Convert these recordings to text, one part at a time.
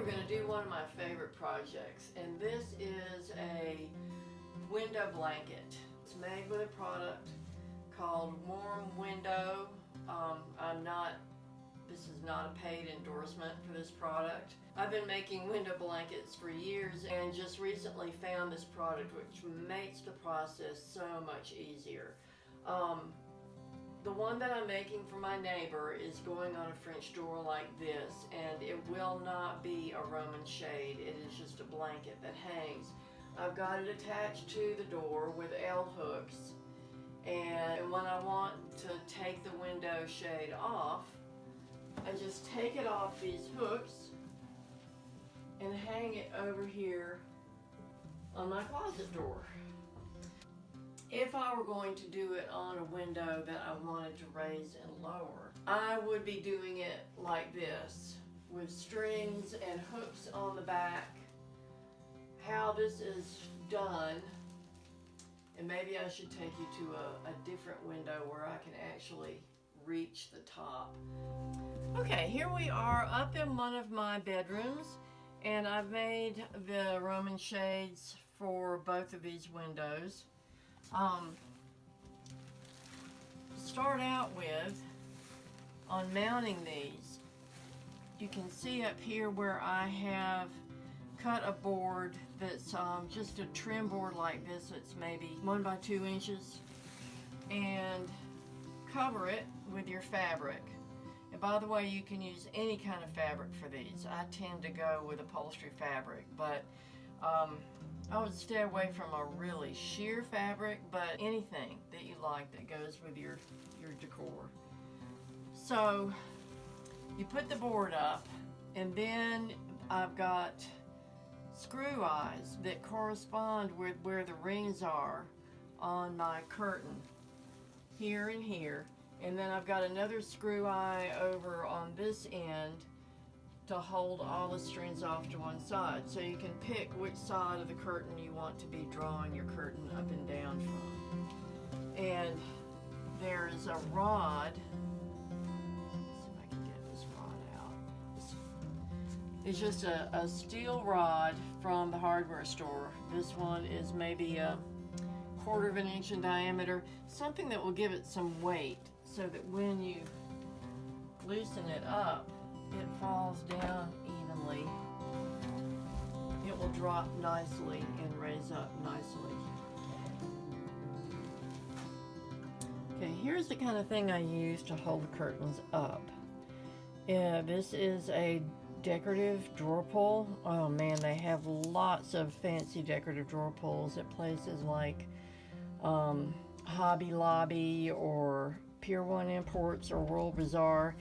we're going to do one of my favorite projects, and this is a window blanket. It's made with a product called Warm Window. This is not a paid endorsement for this product. I've been making window blankets for years and just recently found this product which makes the process so much easier. The one that I'm making for my neighbor is going on a French door like this, and it will not be a Roman shade. It is just a blanket that hangs. I've got it attached to the door with L hooks, and when I want to take the window shade off, I just take it off these hooks and hang it over here on my closet door. If I were going to do it on a window that I wanted to raise and lower, I would be doing it like this, with strings and hooks on the back. How this is done, and maybe I should take you to a different window where I can actually reach the top. Okay, here we are up in one of my bedrooms, and I've made the Roman shades for both of these windows. To start out with, on mounting these, you can see up here where I have cut a board that's just a trim board like this. It's maybe 1 by 2 inches, and cover it with your fabric. And by the way, you can use any kind of fabric for these. I tend to go with upholstery fabric, but I would stay away from a really sheer fabric, but anything that you like that goes with your decor. So you put the board up, and then I've got screw eyes that correspond with where the rings are on my curtain, here and here. And then I've got another screw eye over on this end to hold all the strings off to one side. So you can pick which side of the curtain you want to be drawing your curtain up and down from. And there is a rod. Let's see if I can get this rod out. It's just a steel rod from the hardware store. This one is maybe a 1/4 of an inch in diameter, something that will give it some weight so that when you loosen it up, it falls down evenly. It will drop nicely and raise up nicely. Okay, here's the kind of thing I use to hold the curtains up. This is a decorative drawer pull. Oh man, they have lots of fancy decorative drawer pulls at places like Hobby Lobby or Pier 1 Imports or World Bazaar.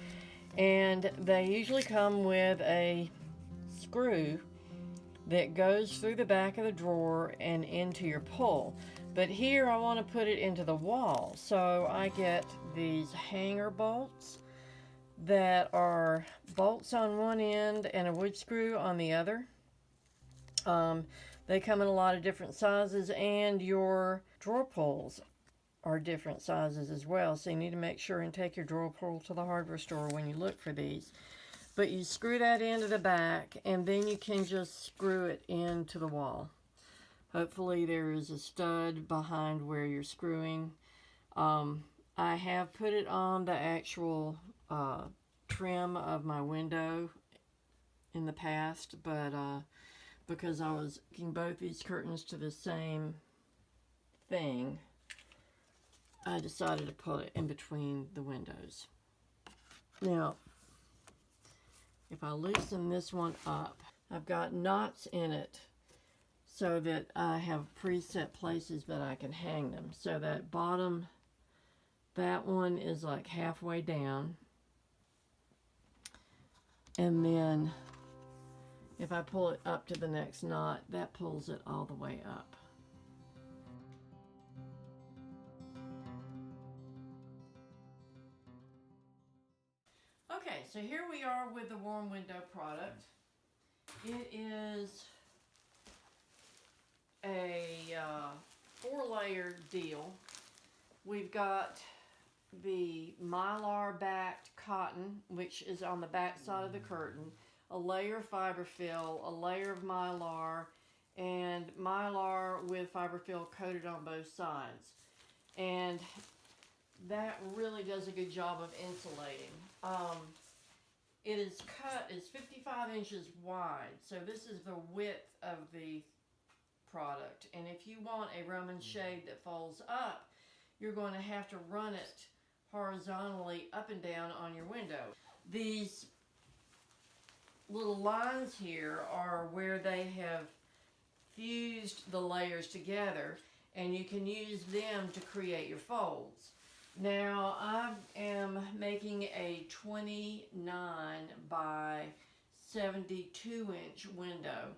And they usually come with a screw that goes through the back of the drawer and into your pull. But here I want to put it into the wall. So I get these hanger bolts that are bolts on one end and a wood screw on the other. They come in a lot of different sizes, and your drawer pulls are different sizes as well, so you need to make sure and take your drawer pull to the hardware store when you look for these. But you screw that into the back, and then you can just screw it into the wall. Hopefully there is a stud behind where you're screwing. I have put it on the actual trim of my window in the past, but because I was making both these curtains to the same thing, I decided to put it in between the windows. Now, if I loosen this one up, I've got knots in it so that I have preset places that I can hang them. So that bottom, that one is like halfway down. And then if I pull it up to the next knot, that pulls it all the way up. Okay, so here we are with the Warm Window product. It is a 4-layer deal. We've got the mylar backed cotton, which is on the back side of the curtain. a layer of fiberfill, a layer of mylar, and mylar with fiberfill coated on both sides. And that really does a good job of insulating. It is cut, it's 55 inches wide, so this is the width of the product. And if you want a Roman shade that folds up, you're going to have to run it horizontally up and down on your window. These little lines here are where they have fused the layers together, and you can use them to create your folds. Now I am making a 29 by 72 inch window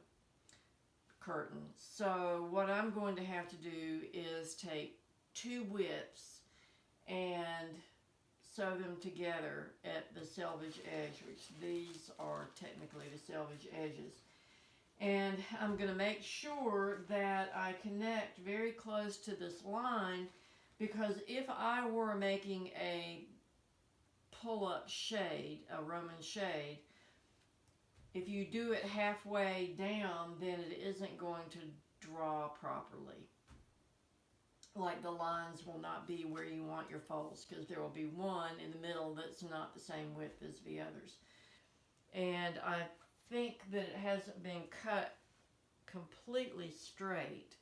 curtain. So what I'm going to have to do is take two widths and sew them together at the selvage edge, which these are technically the selvage edges. And I'm going to make sure that I connect very close to this line, because if I were making a pull-up shade, a Roman shade, if you do it halfway down, then it isn't going to draw properly. Like the lines will not be where you want your folds, because there will be one in the middle that's not the same width as the others. And I think that it hasn't been cut completely straight.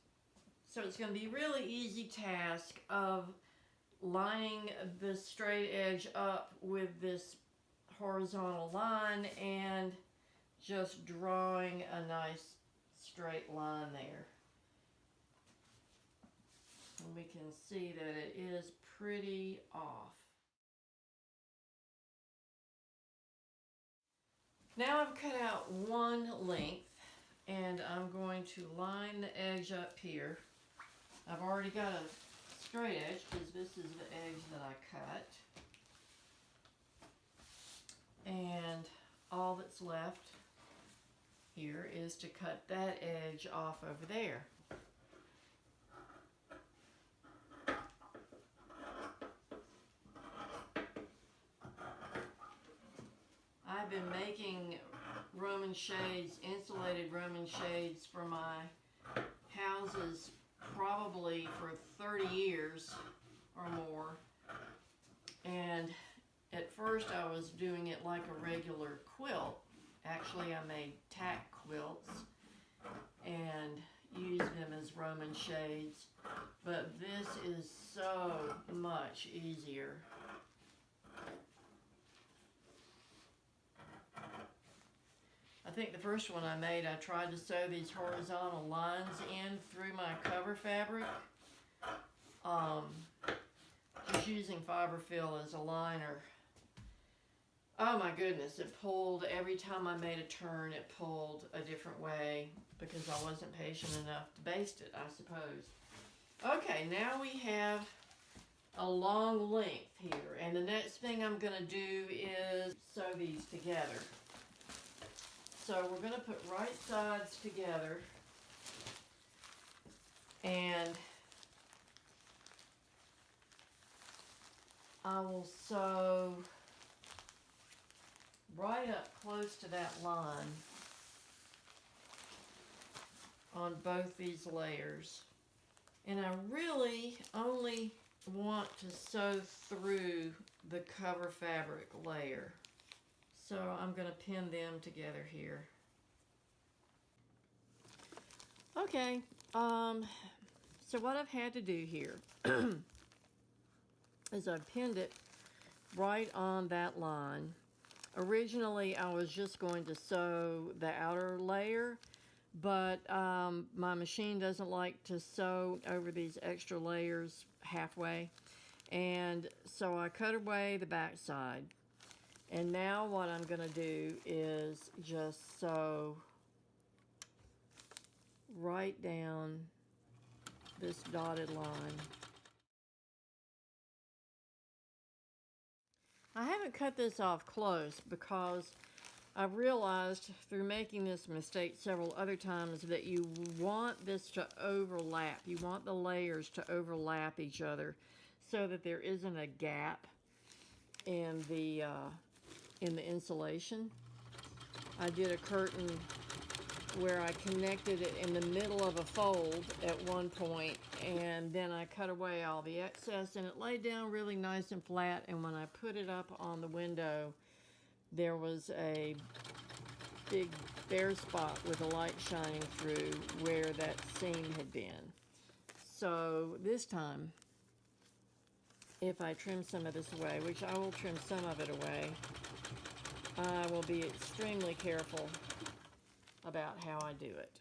So it's going to be a really easy task of lining the straight edge up with this horizontal line and just drawing a nice straight line there. And we can see that it is pretty off. Now I've cut out one length, and I'm going to line the edge up here. I've already got a straight edge because this is the edge that I cut. And all that's left here is to cut that edge off over there. I've been making Roman shades, insulated Roman shades for my houses probably for 30 years or more. And at first I was doing it like a regular quilt. Actually, I made tack quilts and used them as Roman shades. But this is so much easier. I think the first one I made, I tried to sew these horizontal lines in through my cover fabric. Just using fiberfill as a liner. Oh my goodness, it pulled every time I made a turn, it pulled a different way because I wasn't patient enough to baste it, I suppose. Okay, now we have a long length here, and the next thing I'm going to do is sew these together. So we're going to put right sides together, and I will sew right up close to that line on both these layers. And I really only want to sew through the cover fabric layer. So I'm going to pin them together here. Okay, so what I've had to do here is I've pinned it right on that line. Originally, I was just going to sew the outer layer, but my machine doesn't like to sew over these extra layers halfway. And so I cut away the back side. And now what I'm going to do is just sew right down this dotted line. I haven't cut this off close because I've realized through making this mistake several other times that you want this to overlap. You want the layers to overlap each other so that there isn't a gap in the insulation. I did a curtain where I connected it in the middle of a fold at one point, and then I cut away all the excess, and it laid down really nice and flat. And when I put it up on the window, there was a big bare spot with a light shining through where that seam had been. So this time, if I trim some of this away, which I will trim some of it away, I will be extremely careful about how I do it.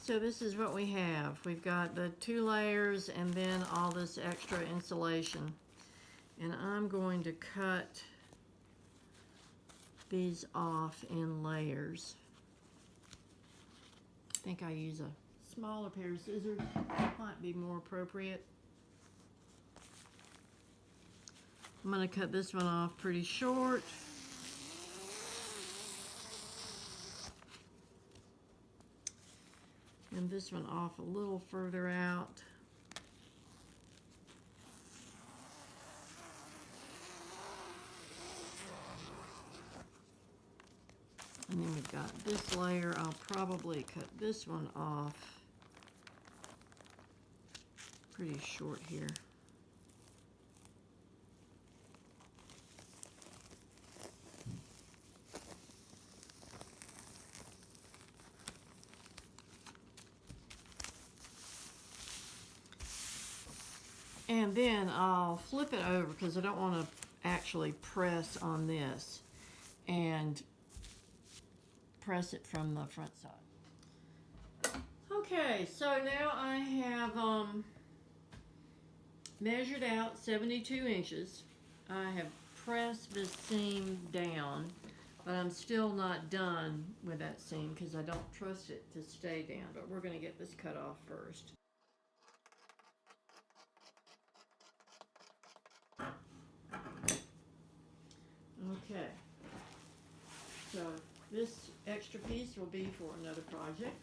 So this is what we have. We've got the 2 layers and then all this extra insulation. And I'm going to cut these off in layers. I think I use a smaller pair of scissors. Might be more appropriate. I'm going to cut this one off pretty short. And this one off a little further out. And then we've got this layer. I'll probably cut this one off pretty short here. And then I'll flip it over because I don't want to actually press on this, and press it from the front side. Okay, so now I have measured out 72 inches. I have pressed the seam down, but I'm still not done with that seam because I don't trust it to stay down, but we're going to get this cut off first. Okay, so this extra piece will be for another project.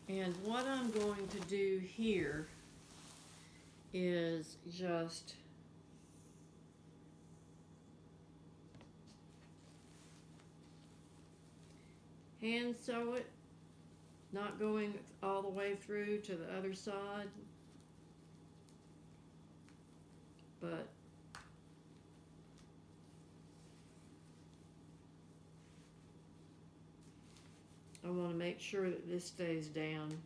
And what I'm going to do here is just hand sew it, not going all the way through to the other side, but I want to make sure that this stays down.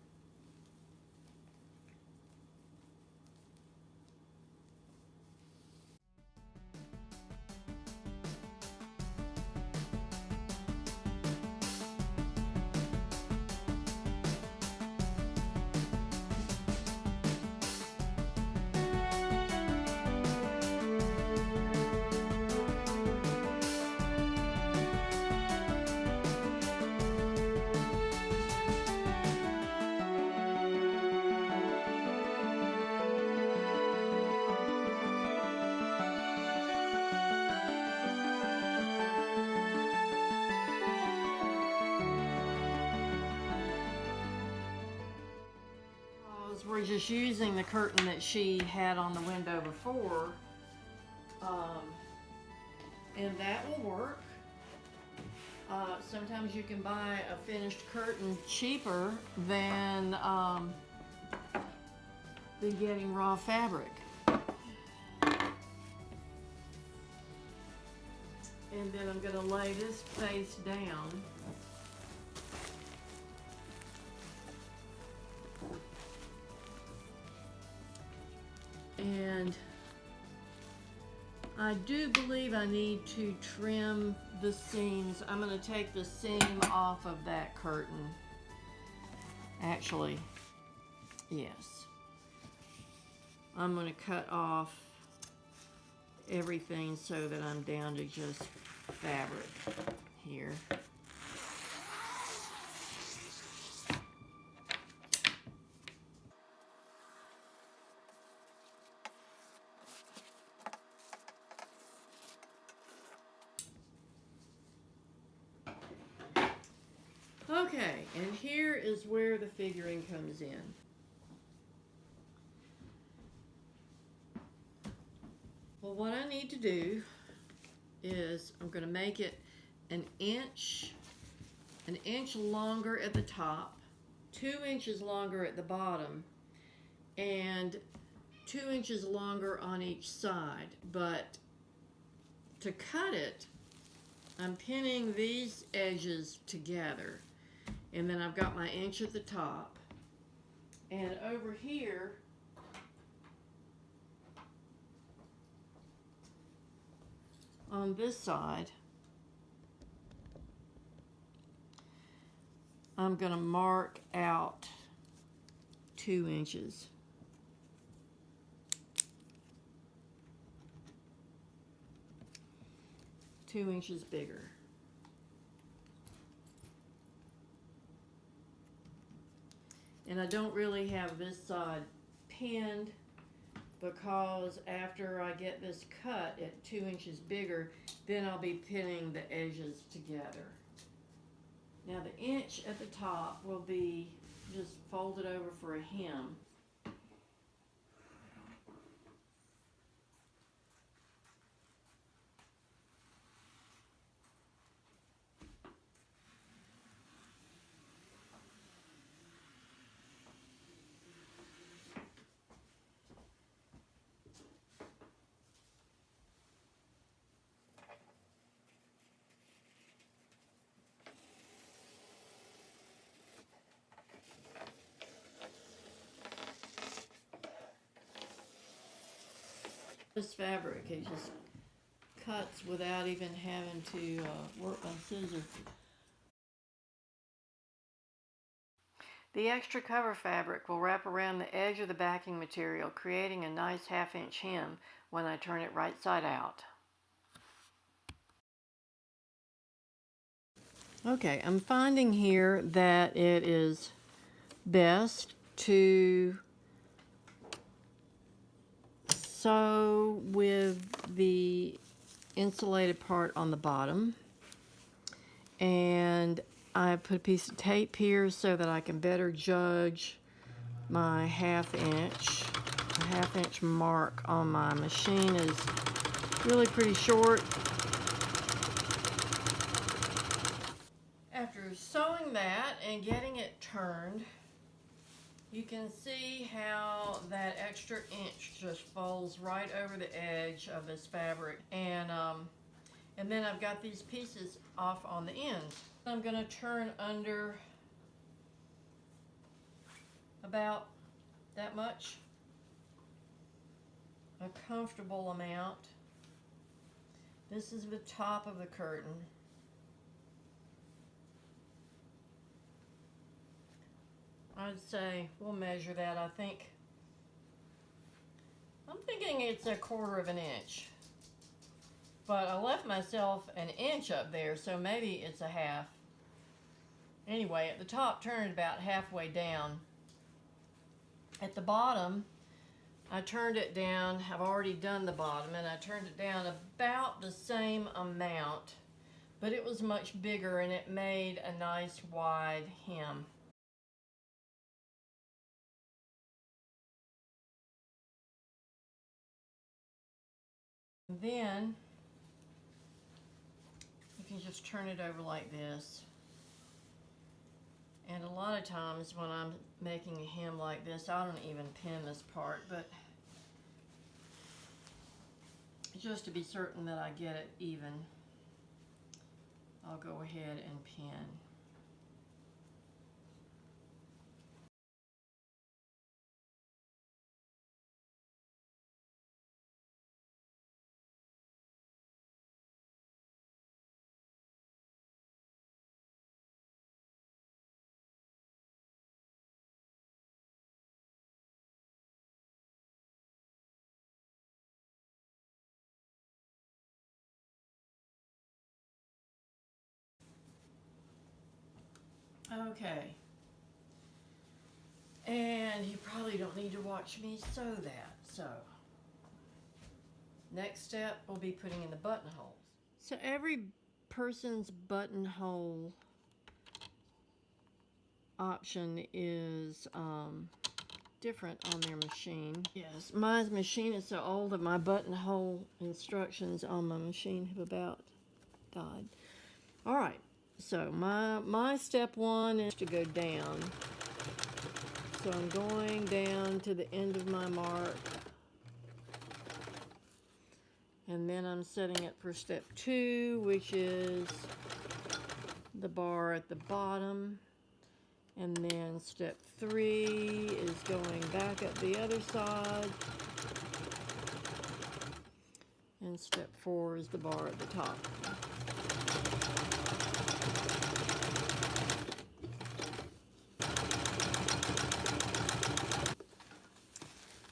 We're just using the curtain that she had on the window before, and that will work. Sometimes you can buy a finished curtain cheaper than getting raw fabric. And then I'm going to lay this face down. And I do believe I need to trim the seams. I'm going to take the seam off of that curtain. Actually, yes. I'm going to cut off everything so that I'm down to just fabric here. Okay, And here is where the figuring comes in. Well, what I need to do is I'm going to make it an inch longer at the top, 2 inches longer at the bottom, and 2 inches longer on each side. But to cut it, I'm pinning these edges together, and then I've got my inch at the top, and over here on this side I'm going to mark out 2 inches. Two inches bigger. And I don't really have this side pinned because after I get this cut at 2 inches bigger, then I'll be pinning the edges together. Now the inch at the top will be just folded over for a hem. This fabric, it just cuts without even having to work on scissors. The extra cover fabric will wrap around the edge of the backing material, creating a nice 1/2 inch hem when I turn it right side out. Okay, I'm finding here that it is best to sew with the insulated part on the bottom, and I put a piece of tape here so that I can better judge my 1/2 inch. The 1/2 inch mark on my machine is really pretty short. After sewing that and getting it turned, you can see how that extra inch just folds right over the edge of this fabric, and then I've got these pieces off on the ends. I'm going to turn under about that much, a comfortable amount. This is the top of the curtain. I'd say we'll measure that. I'm thinking it's 1/4 of an inch, but I left myself an inch up there, so maybe it's a 1/2. Anyway, at the top, turn it about halfway down. At the bottom, I turned it down. I've already done the bottom, and I turned it down about the same amount, but it was much bigger, and it made a nice wide hem. Then you can just turn it over like this. And a lot of times when I'm making a hem like this, I don't even pin this part, but just to be certain that I get it even, I'll go ahead and pin. Okay. And you probably don't need to watch me sew that. So, next step will be putting in the buttonholes. So every person's buttonhole option is different on their machine. Yes, my machine is so old that my buttonhole instructions on my machine have about died. All right, so my step one is to go down. So I'm going down to the end of my mark. And then I'm setting it for step 2, which is the bar at the bottom. And then step 3 is going back up the other side. And step 4 is the bar at the top.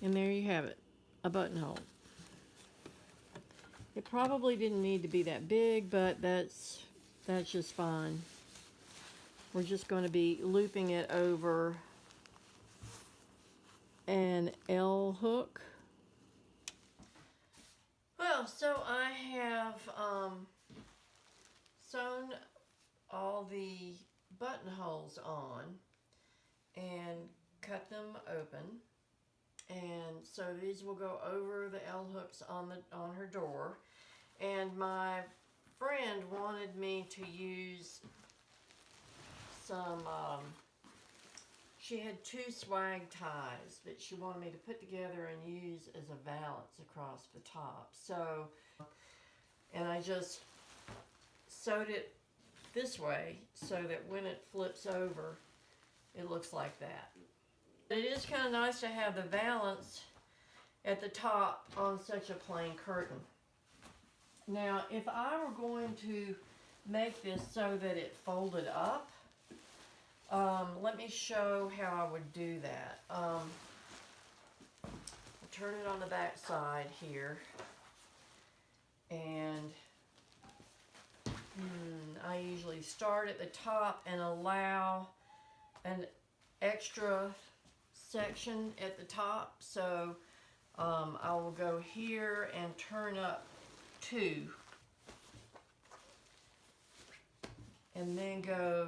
And there you have it, a buttonhole. It probably didn't need to be that big, but that's just fine. We're just going to be looping it over an L hook. Well, so I have sewn all the buttonholes on and cut them open. And so these will go over the L hooks on her door. And my friend wanted me to use some, she had 2 swag ties that she wanted me to put together and use as a valance across the top. So, and I just sewed it this way so that when it flips over, it looks like that. It is kind of nice to have the valance at the top on such a plain curtain. Now, if I were going to make this so that it folded up, let me show how I would do that. I'll turn it on the back side here, and I usually start at the top and allow an extra section at the top, so I will go here and turn up 2, and then go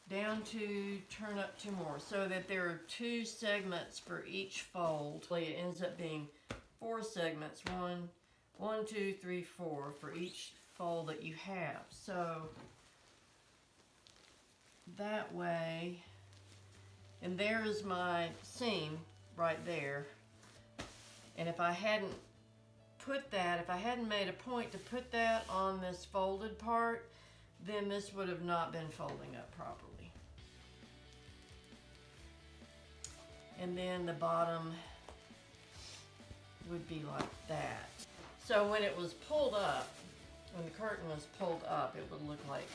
down 2, turn up 2 more, so that there are 2 segments for each fold. It ends up being 4 segments, 1, 2, 3, 4 for each fold that you have. So that way. And there is my seam right there. And if I hadn't put that, if I hadn't made a point to put that on this folded part, then this would have not been folding up properly. And then the bottom would be like that. So when it was pulled up, when the curtain was pulled up, it would look like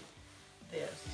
this.